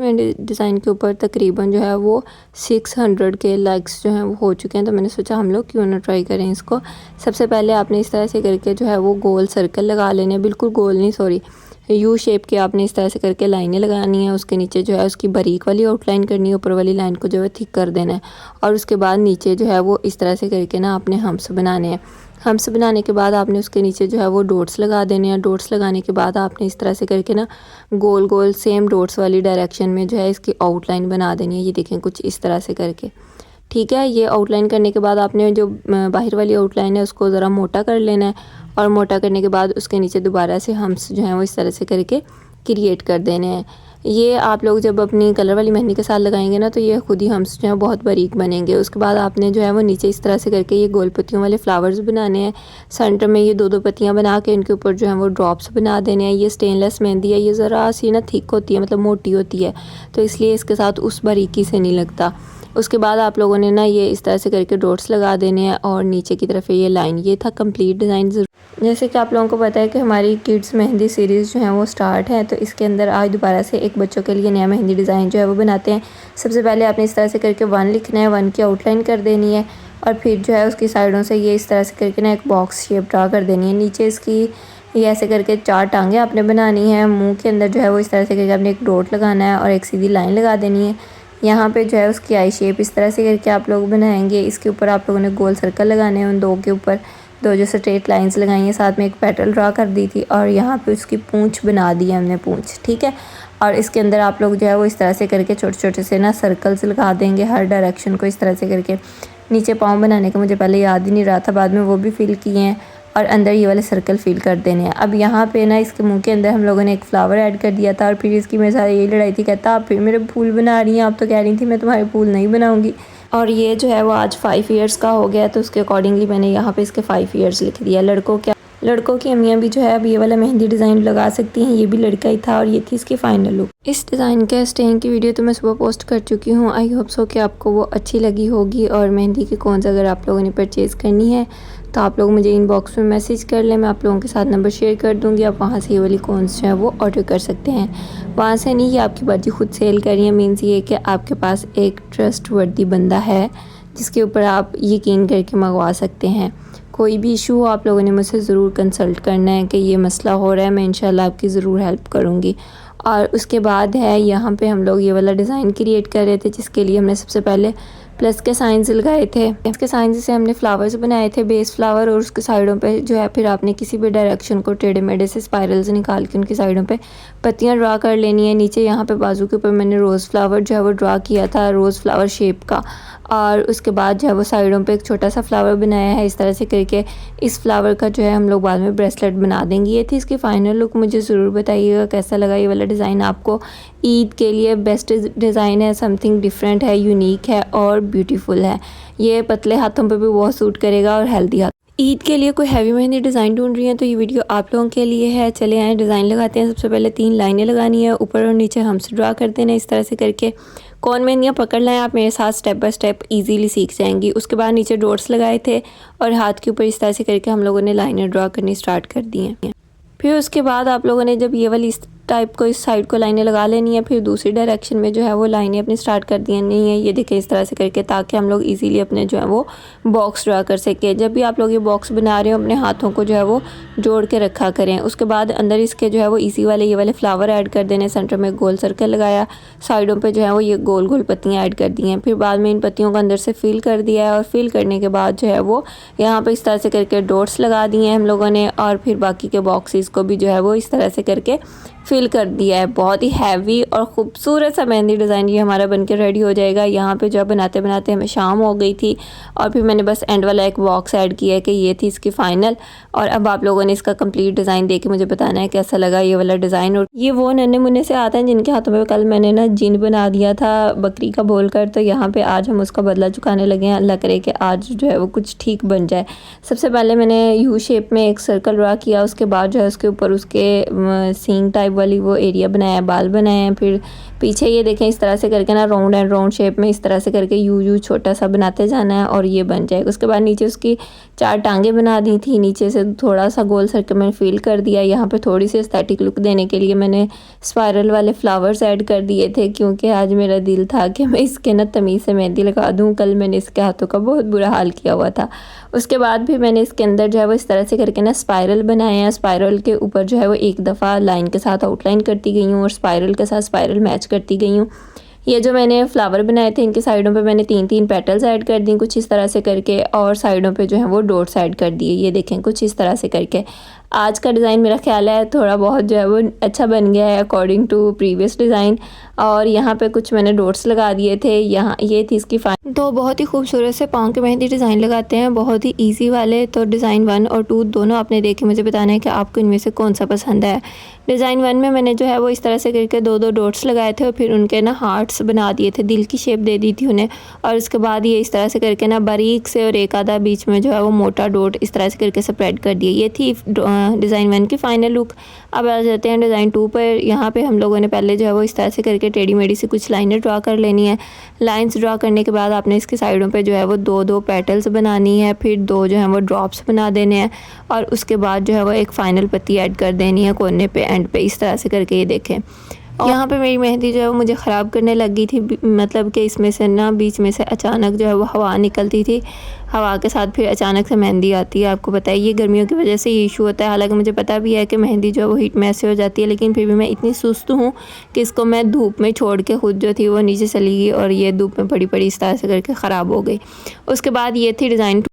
Mehndi design के ऊपर तकरीबन जो है वो 600 के लाइक्स जो हैं वो हो चुके हैं। तो मैंने सोचा हम लोग क्यों ना ट्राई करें इसको। सबसे पहले आपने इस तरह से करके जो है वो गोल सर्कल लगा लेने, बिल्कुल गोल नहीं सॉरी यू शेप के आपने इस तरह से करके लाइनें लगानी है। उसके नीचे जो है उसकी बारीक वाली आउटलाइन करनी है, ऊपर वाली लाइन को जो है थिक कर देना है। और उसके बाद नीचे जो है वो इस तरह से करके ना आपने हम्स बनाने हैं। हम्स बनाने के बाद आपने उसके नीचे जो है वो डॉट्स लगा देने हैं। डॉट्स लगाने के बाद आपने इस तरह से करके ना गोल गोल सेम डॉट्स वाली डायरेक्शन में जो है इसकी आउटलाइन बना देनी है। ये देखें कुछ इस तरह से करके, ठीक है। ये आउटलाइन करने के बाद आपने जो बाहर वाली आउटलाइन है उसको ज़रा मोटा कर लेना है। और मोटा करने के बाद उसके नीचे दोबारा से हम्स जो हैं वो इस तरह से करके क्रिएट कर देने हैं। ये आप लोग जब अपनी कलर वाली मेहंदी के साथ लगाएंगे ना तो ये खुद ही हम्स जो हैं बहुत बारीक बनेंगे। उसके बाद आपने जो है वो नीचे इस तरह से करके ये गोल पत्तियों वाले फ्लावर्स बनाने हैं। सेंटर में ये 2-2 पत्तियां बना के इनके ऊपर जो है वो ड्रॉप्स बना देने हैं। ये स्टेनलेस मेहंदी है, ये ज़रा सी ना थिक होती है, मतलब मोटी होती है, तो इसलिए इसके साथ उस बारीकी से नहीं लगता। उसके बाद आप लोगों ने ना ये इस तरह से करके डॉट्स लगा देने हैं और नीचे की तरफ ये लाइन। ये था कंप्लीट डिज़ाइन। जैसे कि आप लोगों को पता है कि हमारी किड्स मेहंदी सीरीज़ जो है वो स्टार्ट है, तो इसके अंदर आज दोबारा से एक बच्चों के लिए नया मेहंदी डिज़ाइन जो है वो बनाते हैं। सबसे पहले आपने इस तरह से करके 1 लिखना है, 1 की आउटलाइन कर देनी है और फिर जो है उसकी साइडों से ये इस तरह से करके ना एक बॉक्स शेप ड्रा कर देनी है। नीचे इसकी ये ऐसे करके 4 टांगें आपने बनानी है। मुँह के अंदर जो है वो इस तरह से करके आपने एक डॉट लगाना है और एक सीधी लाइन लगा देनी है। यहाँ पे जो है उसकी आई शेप इस तरह से करके आप लोग बनाएंगे। इसके ऊपर आप लोगों ने गोल सर्कल लगाने हैं, उन 2 के ऊपर 2 जो स्ट्रेट लाइंस लगाई हैं, साथ में एक पेटल ड्रा कर दी थी और यहाँ पे उसकी पूंछ बना दी है हमने, पूंछ, ठीक है। और इसके अंदर आप लोग जो है वो इस तरह से करके छोटे छोटे से ना सर्कल्स लगा देंगे हर डायरेक्शन को इस तरह से करके। नीचे पाँव बनाने का मुझे पहले याद ही नहीं रहा था, बाद में वो भी फिल किए हैं और अंदर ये वाले सर्कल फिल कर देने हैं। अब यहाँ पे ना इसके मुंह के अंदर हम लोगों ने एक फ्लावर ऐड कर दिया था और फिर इसकी मेरे साथ यही लड़ाई थी, कहता आप फिर मेरे फूल बना रही हैं, आप तो कह रही थी मैं तुम्हारे फूल नहीं बनाऊंगी। और ये जो है वो आज 5 ईयर्स का हो गया, तो उसके अकॉर्डिंगली मैंने यहाँ पे इसके 5 ईयर्स लिख दिया। लड़कों की अम्मियाँ भी जो है अब ये वाला मेहंदी डिज़ाइन लगा सकती हैं। ये भी लड़का ही था और ये थी इसकी फ़ाइनल लुक। इस डिज़ाइन के स्टेइंग की वीडियो तो मैं सुबह पोस्ट कर चुकी हूँ। आई होप सो कि आपको वो अच्छी लगी होगी। और मेहंदी की कौन सा अगर आप लोगों ने परचेज़ करनी है तो आप लोग मुझे इनबॉक्स में मैसेज कर लें, मैं आप लोगों के साथ नंबर शेयर कर दूँगी। आप वहाँ से ये वाली कौन्स जो है वो ऑर्डर कर सकते हैं। वहाँ से नहीं, ये आपकी बाजी खुद सेल कर रही है, मीन्स ये कि आपके पास एक ट्रस्टवर्दी बंदा है जिसके ऊपर आप यकीन करके मंगवा सकते हैं। कोई भी इशू हो आप लोगों ने मुझसे ज़रूर कंसल्ट करना है कि ये मसला हो रहा है, मैं इंशाल्लाह आपकी ज़रूर हेल्प करूँगी। और उसके बाद है यहाँ पे हम लोग ये वाला डिज़ाइन क्रिएट कर रहे थे, जिसके लिए हमने सबसे पहले प्लस के साइंस लगाए थे। इसके साइंस से हमने फ्लावर्स बनाए थे, बेस फ्लावर, और उसके साइडों पे जो है फिर आपने किसी भी डायरेक्शन को टेढ़े मेढ़े से स्पाइरल्स निकाल के उनकी साइडों पे पत्तियां ड्रा कर लेनी है। नीचे यहाँ पे बाजू के ऊपर मैंने रोज़ फ्लावर जो है वो ड्रा किया था, रोज़ फ्लावर शेप का। और उसके बाद जो है वो साइडों पे एक छोटा सा फ्लावर बनाया है इस तरह से करके। इस फ्लावर का जो है हम लोग बाद में ब्रेसलेट बना देंगे। ये थी इसकी फ़ाइनल लुक। मुझे ज़रूर बताइएगा कैसा लगा ये वाला डिज़ाइन आपको। ईद के लिए बेस्ट डिज़ाइन है, समथिंग डिफरेंट है, यूनिक है और ब्यूटीफुल है। ये पतले हाथों पे भी बहुत सूट करेगा और हेल्दी हाथ। ईद के लिए कोई हैवी मेहंदी डिज़ाइन ढूंढ रही है तो ये वीडियो आप लोगों के लिए है। चले आए डिज़ाइन लगाते हैं। सबसे पहले 3 लाइनें लगानी है, ऊपर और नीचे हम्स ड्रा कर देना इस तरह से करके। कौन मेहंदियाँ पकड़ लाएँ आप मेरे साथ, स्टेप बाय स्टेप इजीली सीख जाएंगी। उसके बाद नीचे डॉट्स लगाए थे और हाथ के ऊपर इस तरह से करके हम लोगों ने लाइनें ड्रा करनी स्टार्ट कर दी हैं। फिर उसके बाद आप लोगों ने जब ये वाली इस टाइप को इस साइड को लाइनें लगा लेनी है, फिर दूसरी डायरेक्शन में जो है वो लाइनें अपनी स्टार्ट कर दी नहीं है। ये देखें इस तरह से करके, ताकि हम लोग इजीली अपने जो है वो बॉक्स ड्रा कर सके। जब भी आप लोग ये बॉक्स बना रहे हो अपने हाथों को जो है वो जोड़ के रखा करें। उसके बाद अंदर इसके जो है वो इसी वाले ये वाले फ्लावर ऐड कर देने। सेंटर में गोल सर्कल लगाया, साइडों पर जो है वो ये गोल गोल पत्तियाँ ऐड कर दी हैं। फिर बाद में इन पत्तियों को अंदर से फिल कर दिया है और फिल करने के बाद जो है वो यहाँ पर इस तरह से करके डॉट्स लगा दिए हैं हम लोगों ने। और फिर बाकी के बॉक्सेस को भी जो है वो इस तरह से करके फिल कर दिया है। बहुत ही हैवी और ख़ूबसूरत सा मेहंदी डिज़ाइन ये हमारा बनके रेडी हो जाएगा। यहाँ पे जो बनाते बनाते हमें शाम हो गई थी और फिर मैंने बस एंड वाला एक बॉक्स ऐड किया है कि ये थी इसकी फ़ाइनल। और अब आप लोगों ने इसका कंप्लीट डिज़ाइन देख के मुझे बताना है कैसा लगा ये वाला डिज़ाइन। और ये वो नन्हे मुन्ने से आते हैं जिनके हाथों में कल मैंने ना जिन बना दिया था बकरी का बोल कर, तो यहाँ पर आज हम उसका बदला चुकाने लगे हैं। अल्लाह करे कि आज जो है वो कुछ ठीक बन जाए। सबसे पहले मैंने यू शेप में एक सर्कल ड्रा किया, उसके बाद जो है उसके ऊपर उसके सींग टाइप बटरफ्लाई वाली वो एरिया बनाया है, बाल बनाए हैं। फिर पीछे ये देखें इस तरह से करके ना राउंड एंड राउंड शेप में इस तरह से करके यू छोटा सा बनाते जाना है और ये बन जाएगा। उसके बाद नीचे उसकी 4 टांगें बना दी थी, नीचे से थोड़ा सा गोल सर्कल मैंने फिल कर दिया। यहाँ पे थोड़ी सी एस्थेटिक लुक देने के लिए मैंने स्पाइरल वाले फ्लावर्स ऐड कर दिए थे, क्योंकि आज मेरा दिल था कि मैं इसके ना तमीज़ से मेहंदी लगा दूँ। कल मैंने इसके हाथों का बहुत बुरा हाल किया हुआ था। उसके बाद भी मैंने इसके अंदर जो है वो इस तरह से करके ना स्पाइरल बनाए हैं। स्पाइरल के ऊपर जो है वो एक दफ़ा लाइन के साथ आउटलाइन करती गई हूँ और स्पाइरल के साथ स्पाइरल मैच करती गई हूँ। ये जो मैंने फ्लावर बनाए थे इनके साइडों पे मैंने 3-3 पेटल्स ऐड कर दी कुछ इस तरह से करके, और साइडों पे जो है वो डॉट्स ऐड कर दिए। ये देखें कुछ इस तरह से करके आज का डिज़ाइन मेरा ख्याल है थोड़ा बहुत जो है वो अच्छा बन गया है अकॉर्डिंग टू प्रीवियस डिज़ाइन। और यहाँ पे कुछ मैंने डॉट्स लगा दिए थे। यहाँ ये थी इसकी तो बहुत ही खूबसूरत से पाँव के मेहंदी डिज़ाइन लगाते हैं, बहुत ही ईजी वाले। तो डिज़ाइन 1 और 2 दोनों आपने देखे, मुझे बताना है कि आपको इनमें से कौन सा पसंद है। डिज़ाइन 1 में मैंने जो है वो इस तरह से करके 2-2 डॉट्स लगाए थे और फिर उनके ना हार्ट्स बना दिए थे, दिल की शेप दे दी थी उन्हें। और उसके बाद ये इस तरह से करके ना बारीक से और एक आधा बीच में जो है वो मोटा डॉट इस तरह से करके स्प्रेड कर दिए। ये थी डिज़ाइन 1 की फ़ाइनल लुक। अब आ जाते हैं डिज़ाइन 2 पर। यहाँ पे हम लोगों ने पहले जो है वो इस तरह से करके टेढ़ी मेढ़ी से कुछ लाइनें ड्रा कर लेनी है। लाइंस ड्रा करने के बाद आपने इसके साइडों पे जो है वो 2-2 पेटल्स बनानी है, फिर 2 जो है वो ड्रॉप्स बना देने हैं और उसके बाद जो है वो एक फ़ाइनल पत्ती ऐड कर देनी है कोने पे एंड पे इस तरह से करके। ये देखें यहाँ पे मेरी मेहंदी जो है वो मुझे ख़राब करने लगी थी, मतलब कि इसमें से ना बीच में से अचानक जो है वो हवा निकलती थी। हवा के साथ फिर अचानक से मेहंदी आती है। आपको पता है ये गर्मियों की वजह से ये इशू होता है। हालांकि मुझे पता भी है कि मेहंदी जो है वो हीट में ऐसे हो जाती है, लेकिन फिर भी मैं इतनी सुस्त हूँ कि इसको मैं धूप में छोड़ के खुद जो थी वो नीचे चली गई और ये धूप में पड़ी पड़ी इस तरह से करके ख़राब हो गई। उसके बाद ये थी डिज़ाइन